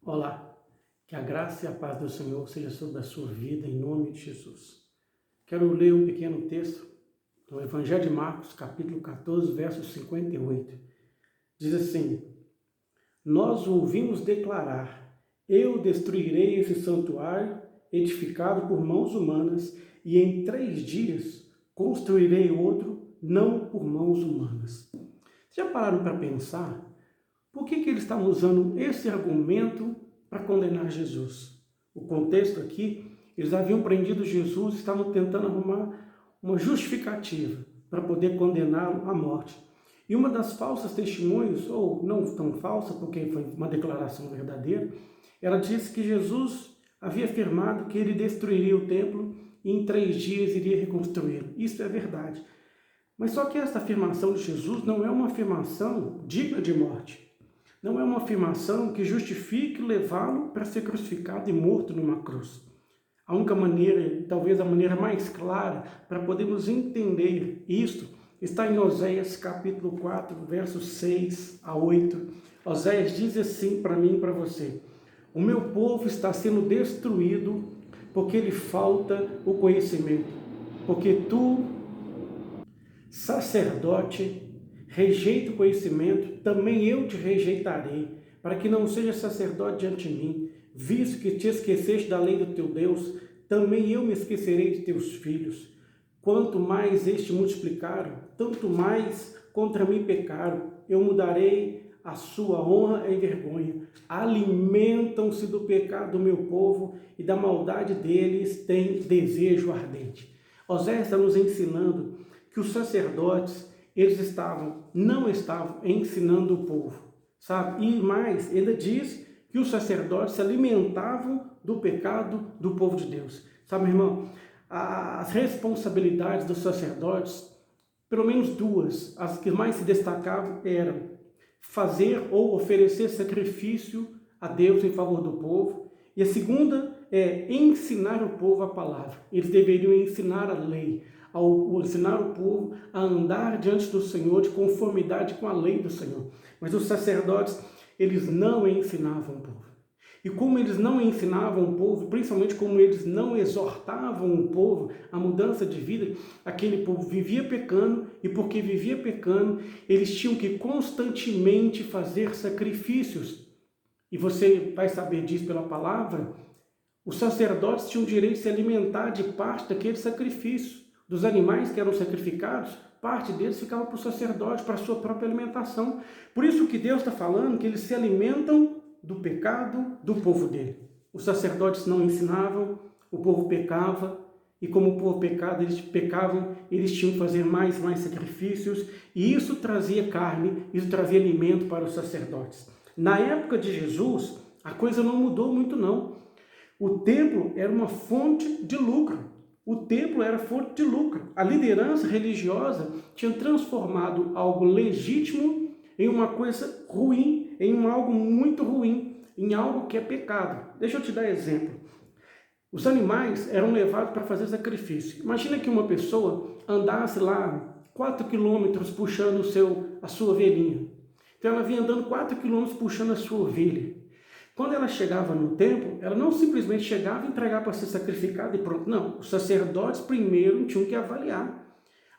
Olá, que a graça e a paz do Senhor seja sobre a sua vida, em nome de Jesus. Quero ler um pequeno texto do Evangelho de Marcos, capítulo 14, verso 58. Diz assim: Nós ouvimos declarar: Eu destruirei esse santuário edificado por mãos humanas, e em 3 dias construirei outro, não por mãos humanas. Já pararam para pensar? Por que eles estavam usando esse argumento para condenar Jesus? O contexto aqui, eles haviam prendido Jesus e estavam tentando arrumar uma justificativa para poder condená-lo à morte. E uma das falsas testemunhos, ou não tão falsa, porque foi uma declaração verdadeira, ela disse que Jesus havia afirmado que ele destruiria o templo e em 3 dias iria reconstruí-lo. Isso é verdade. Mas só que essa afirmação de Jesus não é uma afirmação digna de morte. Não é uma afirmação que justifique levá-lo para ser crucificado e morto numa cruz. A única maneira, talvez a maneira mais clara para podermos entender isto, está em Oséias capítulo 4, versos 6 a 8. Oséias diz assim para mim e para você: O meu povo está sendo destruído porque lhe falta o conhecimento. Porque tu, sacerdote, rejeita o conhecimento, também eu te rejeitarei, para que não seja sacerdote diante de mim, visto que te esqueceste da lei do teu Deus, também eu me esquecerei de teus filhos. Quanto mais este multiplicaram, tanto mais contra mim pecaram, eu mudarei a sua honra em vergonha. Alimentam-se do pecado do meu povo e da maldade deles têm desejo ardente. Oséias está nos ensinando que os sacerdotes, eles não estavam ensinando o povo, sabe? E mais, ele diz que os sacerdotes se alimentavam do pecado do povo de Deus. Sabe, meu irmão, as responsabilidades dos sacerdotes, pelo menos 2, as que mais se destacavam eram fazer ou oferecer sacrifício a Deus em favor do povo, e a segunda é ensinar o povo a palavra. Eles deveriam ensinar a lei, ao ensinar o povo a andar diante do Senhor de conformidade com a lei do Senhor. Mas os sacerdotes, eles não ensinavam o povo. E como eles não ensinavam o povo, principalmente como eles não exortavam o povo à mudança de vida, aquele povo vivia pecando, e porque vivia pecando, eles tinham que constantemente fazer sacrifícios. E você vai saber disso pela palavra, os sacerdotes tinham o direito de se alimentar de parte daquele sacrifício. Dos animais que eram sacrificados, parte deles ficava para o sacerdote, para a sua própria alimentação. Por isso que Deus está falando que eles se alimentam do pecado do povo dele. Os sacerdotes não ensinavam, o povo pecava, e como o povo pecavam, eles tinham que fazer mais sacrifícios, e isso trazia carne, isso trazia alimento para os sacerdotes. Na época de Jesus, a coisa não mudou muito não. O templo era uma fonte de lucro. O templo era fonte de lucro. A liderança religiosa tinha transformado algo legítimo em uma coisa ruim, em algo muito ruim, em algo que é pecado. Deixa eu te dar exemplo. Os animais eram levados para fazer sacrifício. Imagina que uma pessoa andasse lá 4 quilômetros puxando a sua ovelhinha. Então ela vinha andando 4 quilômetros puxando a sua ovelha. Quando ela chegava no templo, ela não simplesmente chegava e entregava para ser sacrificada e pronto. Não, os sacerdotes primeiro tinham que avaliar.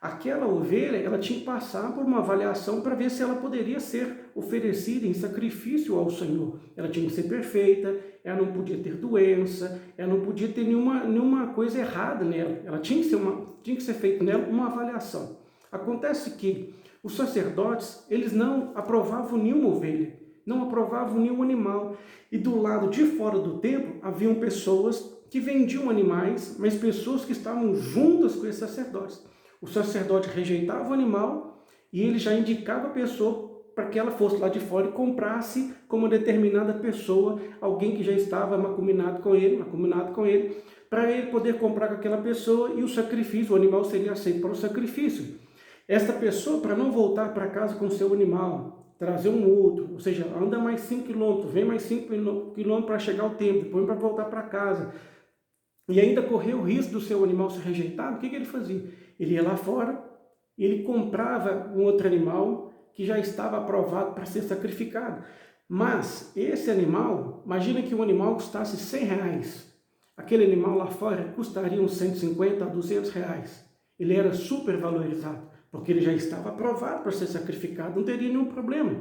Aquela ovelha, ela tinha que passar por uma avaliação para ver se ela poderia ser oferecida em sacrifício ao Senhor. Ela tinha que ser perfeita, ela não podia ter doença, ela não podia ter nenhuma coisa errada nela. Ela tinha que ser feita nela uma avaliação. Acontece que os sacerdotes, eles não aprovavam nenhuma ovelha, não aprovavam nenhum animal. E do lado de fora do templo, haviam pessoas que vendiam animais, mas pessoas que estavam juntas com esses sacerdotes. O sacerdote rejeitava o animal e ele já indicava a pessoa para que ela fosse lá de fora e comprasse como determinada pessoa, alguém que já estava macuminado com ele, para ele poder comprar com aquela pessoa e o sacrifício, o animal seria aceito para o sacrifício. Essa pessoa, para não voltar para casa com o seu animal, trazer um outro, ou seja, anda mais 5 quilômetros, vem mais 5 quilômetros para chegar ao templo, depois para voltar para casa, e ainda correr o risco do seu animal ser rejeitado, o que ele fazia? Ele ia lá fora, ele comprava um outro animal que já estava aprovado para ser sacrificado. Mas esse animal, imagina que um animal custasse R$100. Aquele animal lá fora custaria uns 150 a R$200. Ele era super valorizado, porque ele já estava aprovado para ser sacrificado, não teria nenhum problema.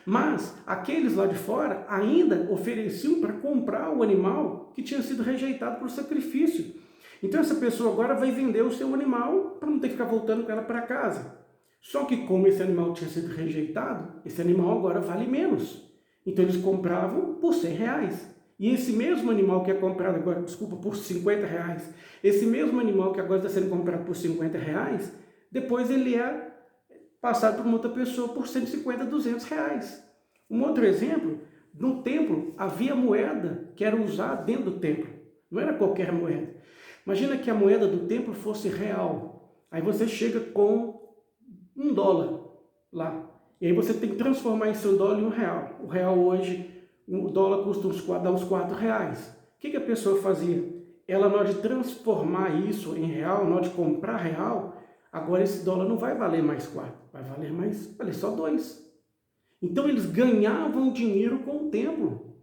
Mas aqueles lá de fora ainda ofereciam para comprar o animal que tinha sido rejeitado por sacrifício. Então essa pessoa agora vai vender o seu animal para não ter que ficar voltando com ela para casa. Só que como esse animal tinha sido rejeitado, esse animal agora vale menos. Então eles compravam por R$100. E esse mesmo animal que é comprado agora, desculpa, por R$50, esse mesmo animal que agora está sendo comprado por R$50, depois ele é passado por uma outra pessoa por 150, R$200. Um outro exemplo, no templo havia moeda que era usada dentro do templo. Não era qualquer moeda. Imagina que a moeda do templo fosse real. Aí você chega com $1 lá. E aí você tem que transformar esse $1 em R$1. O real hoje, o dólar custa dá uns R$4. O que a pessoa fazia? Ela, na hora de transformar isso em real, na hora de comprar real, agora esse dólar não vai valer mais 4, vai valer só 2. Então eles ganhavam dinheiro com o templo.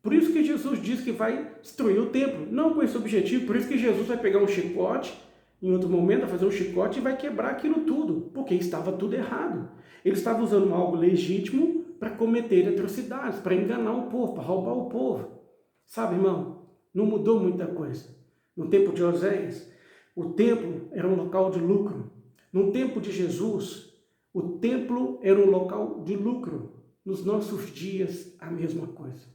Por isso que Jesus diz que vai destruir o templo, não com esse objetivo, por isso que Jesus vai pegar um chicote, em outro momento vai fazer um chicote e vai quebrar aquilo tudo, porque estava tudo errado. Ele estava usando algo legítimo para cometer atrocidades, para enganar o povo, para roubar o povo. Sabe, irmão, não mudou muita coisa. No tempo de Oséias, o templo era um local de lucro. No tempo de Jesus, o templo era um local de lucro. Nos nossos dias, a mesma coisa.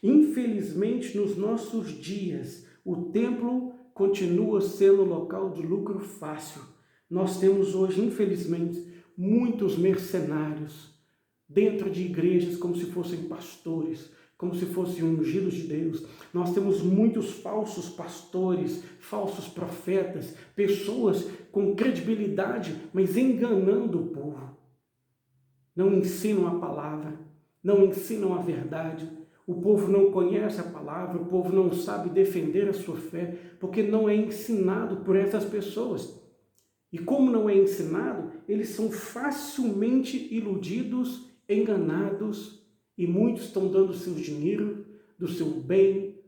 Infelizmente, nos nossos dias, o templo continua sendo local de lucro fácil. Nós temos hoje, infelizmente, muitos mercenários dentro de igrejas como se fossem pastores, como se fossem ungidos de Deus. Nós temos muitos falsos pastores, falsos profetas, pessoas com credibilidade, mas enganando o povo. Não ensinam a palavra, não ensinam a verdade. O povo não conhece a palavra, o povo não sabe defender a sua fé, porque não é ensinado por essas pessoas. E como não é ensinado, eles são facilmente iludidos, enganados, e muitos estão dando seu dinheiro, do seu bem,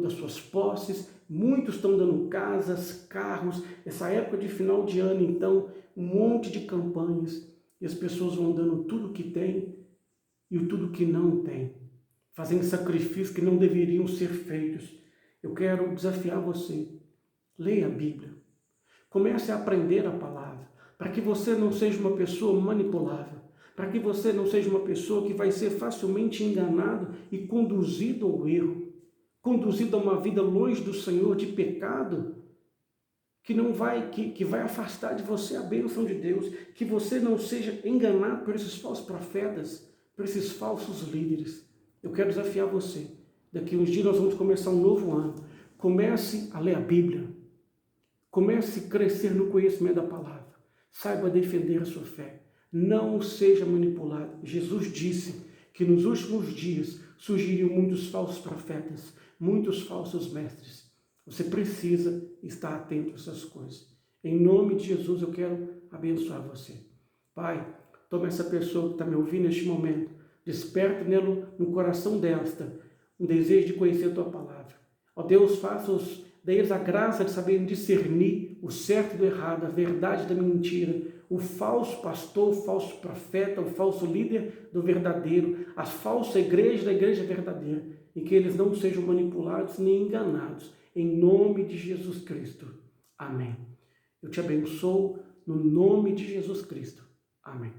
das suas posses, muitos estão dando casas, carros. Essa época de final de ano, então, um monte de campanhas, e as pessoas vão dando tudo o que tem e tudo que não tem, fazendo sacrifícios que não deveriam ser feitos. Eu quero desafiar você, leia a Bíblia, comece a aprender a palavra, para que você não seja uma pessoa manipulável, para que você não seja uma pessoa que vai ser facilmente enganado e conduzido ao erro, conduzido a uma vida longe do Senhor, de pecado, que vai afastar de você a bênção de Deus, que você não seja enganado por esses falsos profetas, por esses falsos líderes. Eu quero desafiar você. Daqui uns dias nós vamos começar um novo ano. Comece a ler a Bíblia. Comece a crescer no conhecimento da palavra. Saiba defender a sua fé. Não seja manipulado. Jesus disse que nos últimos dias surgiriam muitos falsos profetas, muitos falsos mestres. Você precisa estar atento a essas coisas. Em nome de Jesus eu quero abençoar você. Pai, toma essa pessoa que está me ouvindo neste momento, desperta nele, no coração desta, um desejo de conhecer a Tua palavra. Ó Deus, dê-lhes a graça de saberem discernir o certo do errado, a verdade da mentira, o falso pastor, o falso profeta, o falso líder do verdadeiro, a falsa igreja da igreja verdadeira, e que eles não sejam manipulados nem enganados, em nome de Jesus Cristo. Amém. Eu te abençoo no nome de Jesus Cristo. Amém.